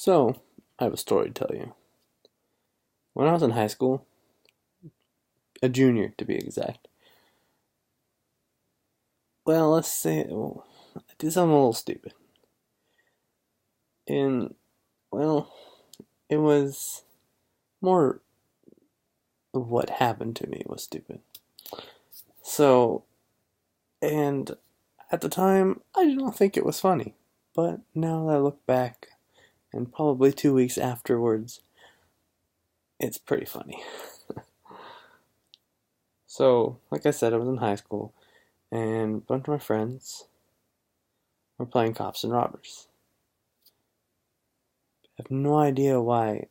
So, I have a story to tell you. When I was in high school, a junior to be exact, let's say, I did something a little stupid. And, well, it was more of what happened to me was stupid. So, and at the time, I didn't think it was funny. But now that I look back, and probably 2 weeks afterwards, it's pretty funny. So, like I said, I was in high school, and a bunch of my friends were playing cops and robbers. I have no idea why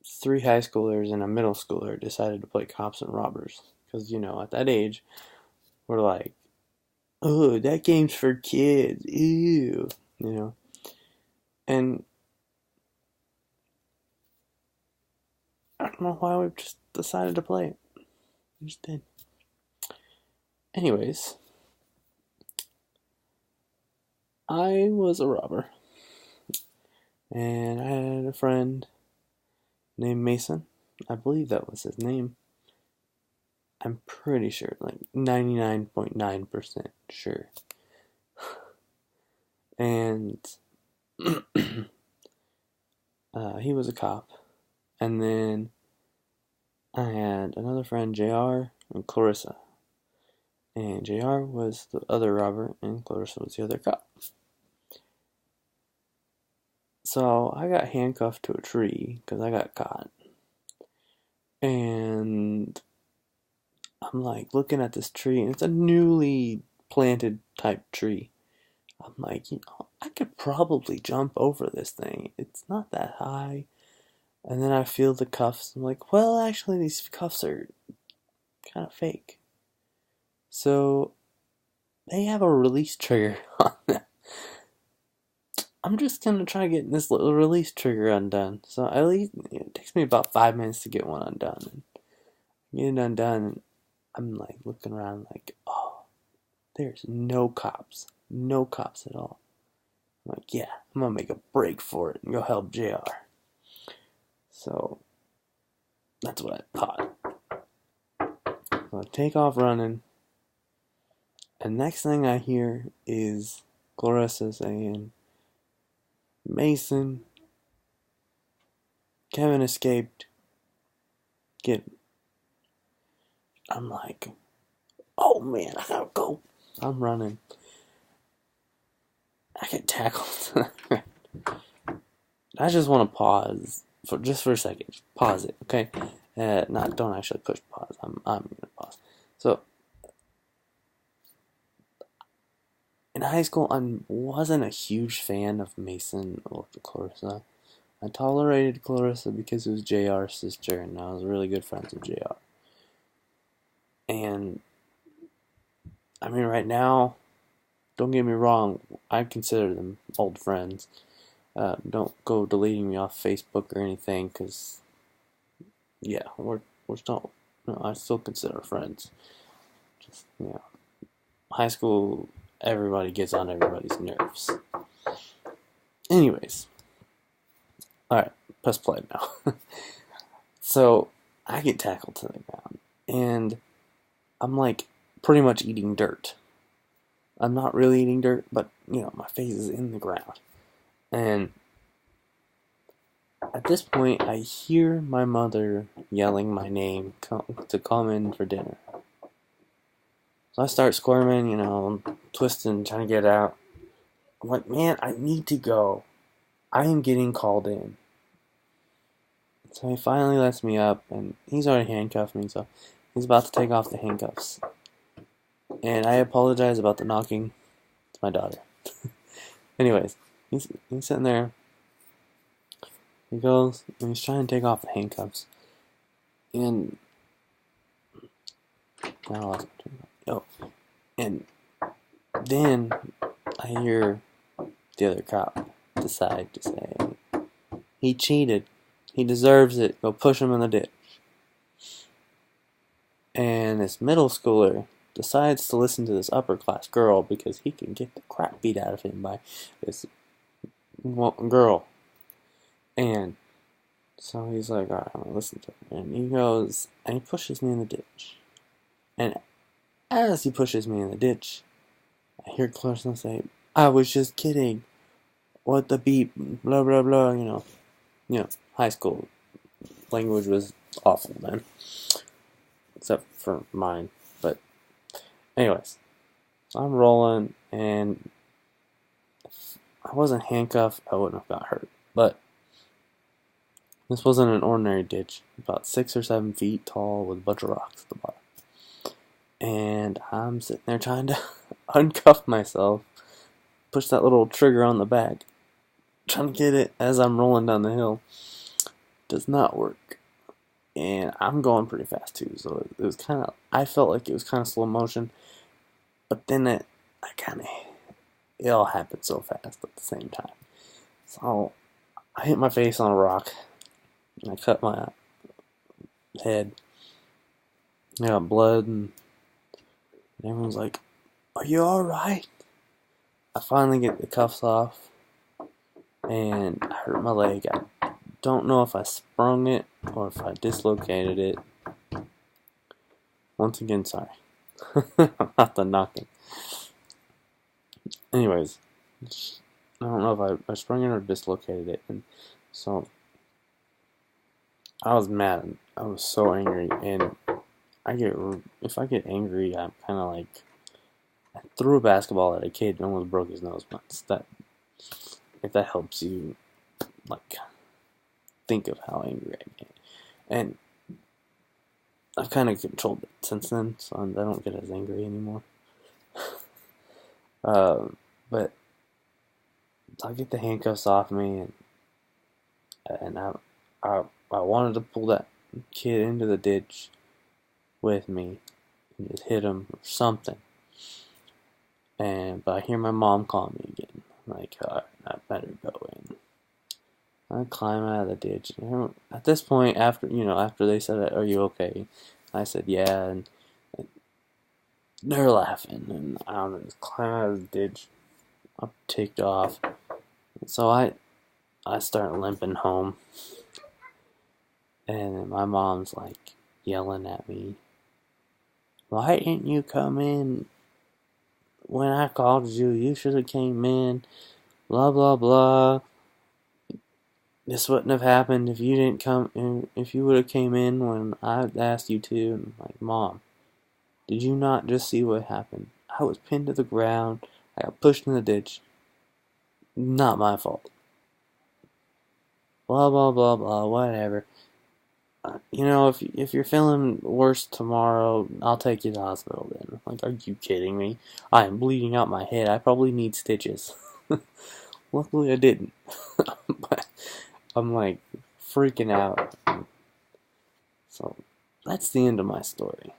three high schoolers and a middle schooler decided to play cops and robbers. Because, at that age, we're like, oh, that game's for kids. Ew. And I don't know why we just decided to play it. We just did. Anyways, I was a robber. And I had a friend named Mason. I believe that was his name. I'm pretty sure, like 99.9% sure. And he was a cop. And then I had another friend, JR, and Clarissa. And JR was the other robber, and Clarissa was the other cop. So I got handcuffed to a tree because I got caught. And I'm like looking at this tree, and it's a newly planted type tree. I'm like, I could probably jump over this thing. It's not that high. And then I feel the cuffs. I'm like, well, actually, these cuffs are kind of fake. So they have a release trigger on them. I'm just gonna try getting this little release trigger undone. So at least it takes me about 5 minutes to get one undone. And get it undone, and I'm like looking around, like, oh, there's no cops at all. I'm like, yeah, I'm gonna make a break for it and go help JR. So that's what I thought. So I take off running, and next thing I hear is Clarissa saying, Mason, Kevin escaped. Get him. I'm like, oh man, I gotta go. I'm running. I get tackled. I just want to pause for a second. Pause it, okay? Don't actually push pause. I'm gonna pause. So in high school, I wasn't a huge fan of Mason or Clarissa. I tolerated Clarissa because it was JR's sister, and I was really good friends with JR. And I mean, right now, don't get me wrong, I consider them old friends. Don't go deleting me off Facebook or anything, because yeah, we're still, I still consider friends. Just high school, everybody gets on everybody's nerves. Anyways, all right, press play now. So I get tackled to the ground, and I'm like pretty much eating dirt. I'm not really eating dirt, but my face is in the ground. And at this point, I hear my mother yelling my name to come in for dinner. So I start squirming, twisting, trying to get out. I'm like, man, I need to go. I am getting called in. So he finally lets me up, and he's already handcuffed me, so he's about to take off the handcuffs. And I apologize about the knocking. It's my daughter. Anyways, he's sitting there. He goes, and he's trying to take off the handcuffs. And I lost my train of thought. And then I hear the other cop decide to say, he cheated. He deserves it. Go push him in the ditch. And this middle schooler decides to listen to this upper class girl because he can get the crap beat out of him by this girl. And so he's like, alright, I'm gonna listen to him. And he goes, and he pushes me in the ditch. And as he pushes me in the ditch, I hear Clarkson say, I was just kidding. What the beep, blah, blah, blah, high school language was awful then. Except for mine. But, anyways, so I'm rolling, and if I wasn't handcuffed, I wouldn't have got hurt. But this wasn't an ordinary ditch, about 6 or 7 feet tall with a bunch of rocks at the bottom. And I'm sitting there trying to uncuff myself, push that little trigger on the back, trying to get it as I'm rolling down the hill. Does not work. And I'm going pretty fast too, so it was kind of, I felt like it was kind of slow motion, but then it all happened so fast at the same time. So I hit my face on a rock, and I cut my head. I got blood, and everyone's like, are you alright? I finally get the cuffs off, and I hurt my leg. I don't know if I sprung it or if I dislocated it. Once again, sorry. Not the knocking. Anyways, I don't know if I sprung it or dislocated it. And so I was mad. I was so angry. And if I get angry, I'm kind of like, I threw a basketball at a kid and almost broke his nose once. If that helps you, like, think of how angry I get. And I've kind of controlled it since then, so I don't get as angry anymore. But I get the handcuffs off me, and I wanted to pull that kid into the ditch with me and just hit him or something. But I hear my mom call me again. I'm like, alright, I better go in. I climb out of the ditch. And at this point, after they said, "Are you okay?" I said, "Yeah," and they're laughing, and I just climb out of the ditch. I'm ticked off, so I start limping home, and my mom's like yelling at me, "Why didn't you come in when I called you? You should have came in." Blah blah blah. This wouldn't have happened if you didn't come in. If you would have came in when I asked you to. And I'm like, Mom, did you not just see what happened? I was pinned to the ground. I got pushed in the ditch. Not my fault. Blah blah blah blah. Whatever. If you're feeling worse tomorrow, I'll take you to the hospital then. I'm like, are you kidding me? I am bleeding out my head. I probably need stitches. Luckily, I didn't. But I'm like freaking out. So that's the end of my story.